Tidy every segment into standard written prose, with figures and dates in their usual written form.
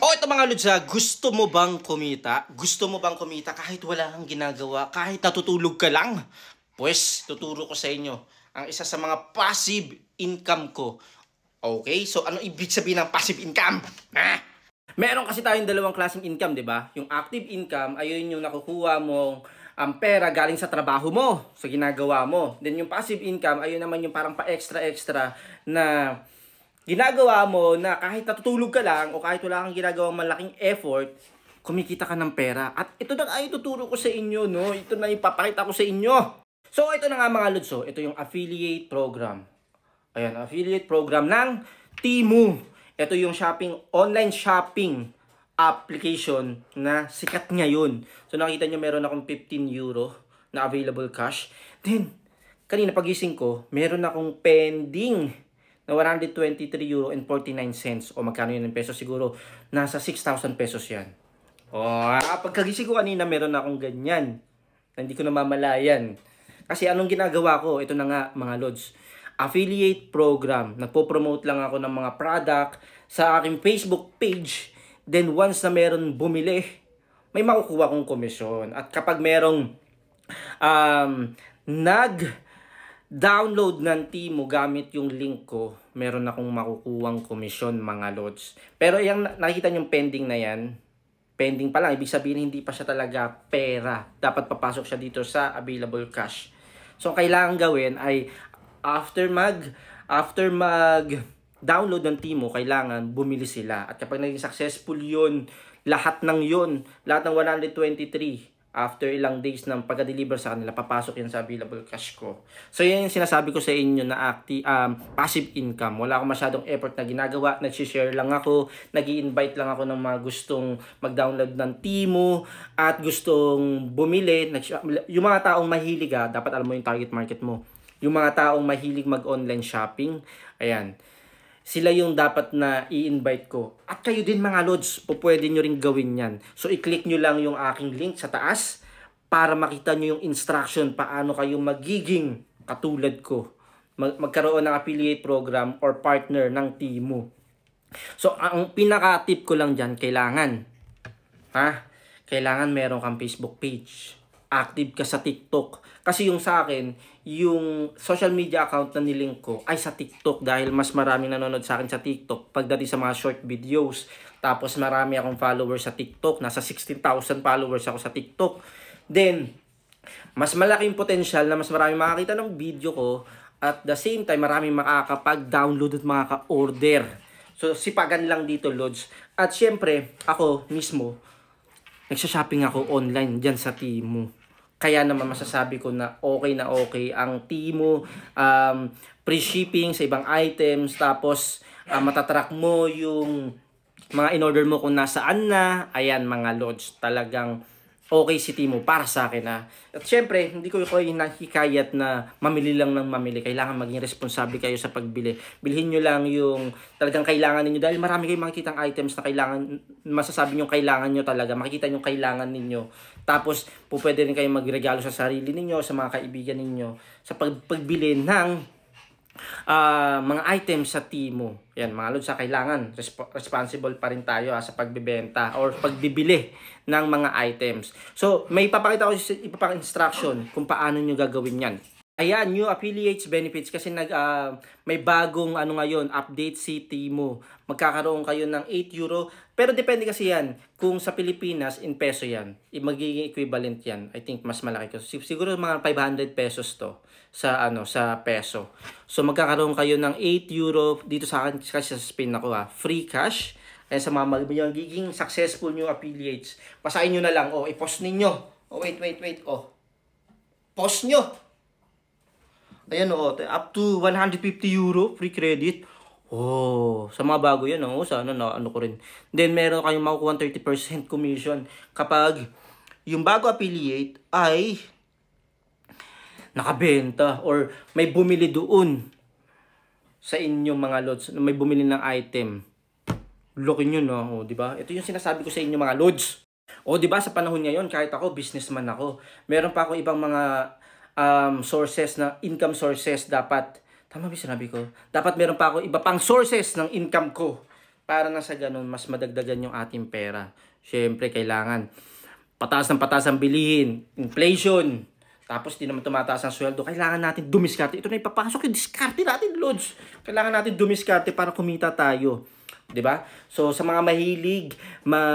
O ito mga Lods, gusto mo bang kumita? Gusto mo bang kumita kahit wala kang ginagawa, kahit natutulog ka lang? Pues, tuturo ko sa inyo ang isa sa mga passive income ko. Okay, so ano ibig sabihin ng passive income? Meron kasi tayong dalawang klaseng income, di ba? Yung active income, ayun yung nakukuha mong pera galing sa trabaho mo, sa ginagawa mo. Then yung passive income, ayun naman yung parang pa-extra-extra na ginagawa mo na kahit natutulog ka lang o kahit wala kang ginagawang malaking effort, kumikita ka ng pera. At ito na ay tuturo ko sa inyo, no? Ito na ipapakita ko sa inyo. So, ito na nga mga Lods, oh. Ito yung affiliate program. Ayan, affiliate program ng Temu. Ito yung online shopping application na sikat ngayon. So, nakita nyo meron akong 15 euro na available cash. Then, kanina pagising ko, meron akong pending na 123 euro and 49 cents. O magkano yun ng peso? Siguro nasa 6,000 pesos yan. O pagkagising ko kanina meron akong ganyan. Hindi ko namamalayan. Kasi anong ginagawa ko? Ito na nga mga Lods. Affiliate program. Nagpo-promote lang ako ng mga product sa aking Facebook page. Then once na meron bumili, may makukuha kong komisyon. At kapag merong download ng Temu gamit yung link ko, meron akong makukuhang komisyon mga Lods. Pero yung nakikita yung pending na yan, pending pa lang, ibig sabihin hindi pa siya talaga pera. Dapat papasok siya dito sa available cash. So kailangan gawin ay after mag download ng Temu, kailangan bumili sila. At kapag naging successful yun, lahat ng 123, after ilang days ng pagka-deliver sa kanila, papasok yan sa available cash ko. So, yan yung sinasabi ko sa inyo na passive income. Wala akong masyadong effort na ginagawa. Nag-share lang ako. Nag-i-invite lang ako ng mga gustong mag-download ng Temu at gustong bumili. Yung mga taong mahilig, dapat alam mo yung target market mo. Yung mga taong mahilig mag-online shopping, ayan, sila yung dapat na i-invite ko. At kayo din mga Lods, pwede nyo rin gawin yan. So, i-click nyo lang yung aking link sa taas para makita nyo yung instruction paano kayo magiging katulad ko. Magkaroon ng affiliate program or partner ng Temu. So, ang pinaka-tip ko lang dyan, kailangan meron kang Facebook page. Active ka sa TikTok. Kasi yung sa akin, yung social media account na nilink ko ay sa TikTok dahil mas maraming nanonood sa akin sa TikTok pagdating sa mga short videos. Tapos marami akong followers sa TikTok. Nasa 16,000 followers ako sa TikTok. Then, mas malaking potential na mas maraming makakita ng video ko at the same time maraming makakapag-download at makaka-order. So, sipagan lang dito, Lods. At syempre, ako mismo, nagsha-shopping ako online dyan sa Temu. Kaya naman masasabi ko na okay ang Temu, free shipping sa ibang items, tapos matatrack mo yung mga in-order mo kung nasaan na. Ayan mga Lods, talagang okay si Temu para sa akin. At syempre, hindi ko hinahikayat na mamili lang ng mamili. Kailangan maging responsable kayo sa pagbili. Bilhin nyo lang yung talagang kailangan ninyo. Dahil marami kayong makikitang items na kailangan, masasabi nyo kailangan nyo talaga. Makikita nyo kailangan ninyo. Tapos, pwede rin kayong magregalo sa sarili ninyo, sa mga kaibigan ninyo. Sa pagbili ng mga items sa Temu. Yan, mga Lods, kailangan responsible pa rin tayo sa pagbebenta or pagbibili ng mga items. So, may ipapakita ko instruction kung paano nyo gagawin yan. Ayan, new affiliates benefits kasi may bagong ngayon, update si Temu. Magkakaroon kayo ng 8 euro. Pero depende kasi yan. Kung sa Pilipinas, in peso yan. Magiging equivalent yan. I think mas malaki. Siguro mga 500 pesos to sa peso. So magkakaroon kayo ng 8 euro dito sa akin kasi sa spin ako free cash. Ayan sa mga magiging successful new affiliates. Pasahin nyo na lang. I-post ninyo. Wait. Post nyo. Ayan up to 150 euro free credit. Sa mga bago yan sana ko rin. Then meron kayong makukuha 30% commission kapag yung bago affiliate ay nakabenta or may bumili doon sa inyong mga Lods, may bumili ng item. Lokin nyo di ba? Ito yung sinasabi ko sa inyo mga Lods. Di ba sa panahon ngayon kahit ako businessman ako, meron pa ako ibang mga sources na income sources dapat. Tama ba sinabi ko? Dapat meron pa ako iba pang sources ng income ko. para na sa ganun, mas madagdagan yung ating pera. Siyempre, kailangan pataas ng pataas ang bilihin, inflation, tapos di naman tumataas ang sweldo, kailangan natin dumiskarte. Ito na ipapasok yung diskarte natin, Lods. Kailangan natin dumiskarte para kumita tayo. 'Di ba? So, sa mga mahilig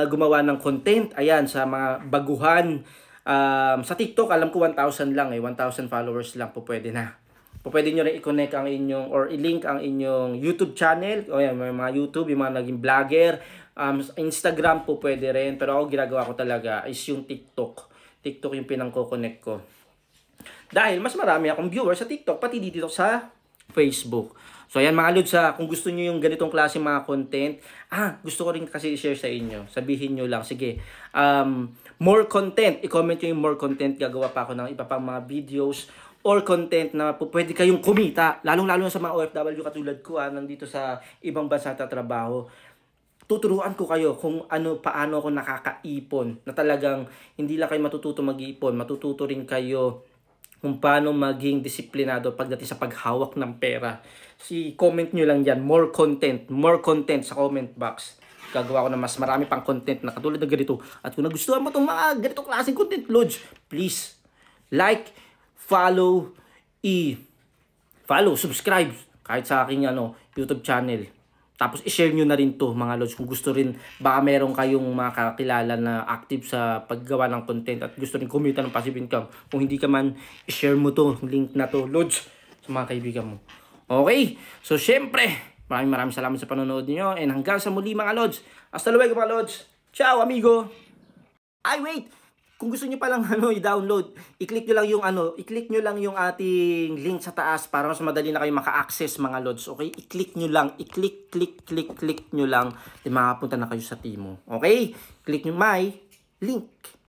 gumawa ng content, ayan, sa mga baguhan, sa TikTok, alam ko 1,000 lang 1,000 followers lang po pwede na. Pwede nyo rin i-connect ang inyong, or i-link ang inyong YouTube channel. O yan, may mga YouTube, yung mga naging vlogger. Instagram po pwede rin. Pero ako, ginagawa ko talaga is yung TikTok. TikTok yung pinangko-connect ko. Dahil mas marami akong viewers sa TikTok, pati dito sa Facebook. So ayan mga Lods, kung gusto niyo yung ganitong klase mga content, gusto ko rin kasi i-share sa inyo. Sabihin nyo lang, sige, more content. I-comment nyo yung more content. Gagawa pa ako ng iba pang mga videos or content na pwede kayong kumita. Lalong-lalo na sa mga OFW katulad ko, nandito sa ibang bansa tatrabaho. Tuturuan ko kayo kung paano ako nakakaipon. Na talagang hindi lang kayo matututo mag-iipon, matututo rin kayo kung paano maging disiplinado pagdating sa paghawak ng pera. Comment nyo lang dyan, more content sa comment box. Gagawa ko na mas marami pang content na katulad ng ganito. At kung nagustuhan mo itong mga ganitong klaseng content, Lods, please, like, follow, subscribe kahit sa aking YouTube channel. Tapos i-share nyo na rin to mga Lods kung gusto rin, baka meron kayong makakilala na active sa paggawa ng content at gusto rin kumita ng passive income. Kung hindi ka man, i-share mo to, link na to, Lods, sa mga kaibigan mo. Okay, so syempre, maraming salamat sa panonood niyo and hanggang sa muli mga Lods. Hasta luego mga Lods. Ciao amigo. Ay wait, kung gusto niyo pa lang i-download, i-click niyo lang yung ating link sa taas para mas madali na kayo maka-access mga Lods. Okay? I-click niyo lang, click niyo lang, then makapunta na kayo sa Timo. Okay? Click niyo my link.